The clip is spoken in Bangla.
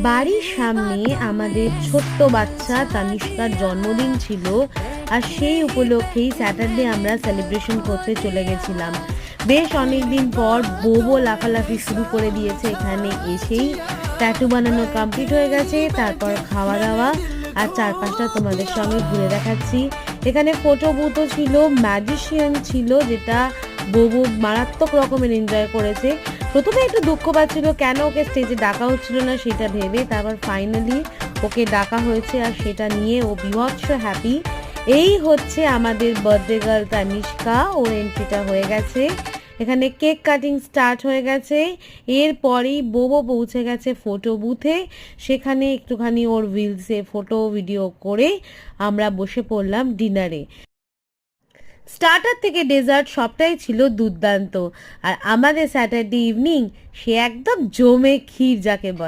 বাড়ির সামনে আমাদের ছোট্ট বাচ্চা তানিষ্কার জন্মদিন ছিল, আর সেই উপলক্ষেই স্যাটারডে আমরা সেলিব্রেশন করতে চলে গেছিলাম। বেশ অনেকদিন পর বোবো লাফালাফি শুরু করে দিয়েছে। এখানে এসেই ট্যাটু বানানো কমপ্লিট হয়ে গেছে, তারপর খাওয়া দাওয়া আর চারপাশটা তোমাদের সঙ্গে ঘুরে দেখাচ্ছি। এখানে ফটো বুথও ছিল, ম্যাজিশিয়ান ছিল, যেটা বোবো মারাত্মক রকমের এনজয় করেছে। প্রথমে একটু দুঃখ পাচ্ছিল কেন ওকে স্টেজে ডাকা হচ্ছিল না সেটা ভেবে, তারপর ফাইনালি ওকে ডাকা হয়েছে আর সেটা নিয়ে ও বিভৎস হ্যাপি। এই হচ্ছে আমাদের বার্থডে গার্ল তানিষ্কা, ওর এন্ট্রিটা হয়ে গেছে। এখানে কেক কাটিং স্টার্ট হয়ে গেছে। এরপরেই বোবো পৌঁছে গেছে ফটো বুথে, সেখানে একটুখানি ওর রিলসে ফটো ভিডিও করে আমরা বসে পড়লাম ডিনারে। স্টার্টার থেকে ডেজার্ট সবটাই ছিল দুর্দান্ত। আর আমাদের স্যাটারডে ইভিনিং সে একদম জমে ক্ষীর যাকে বলে।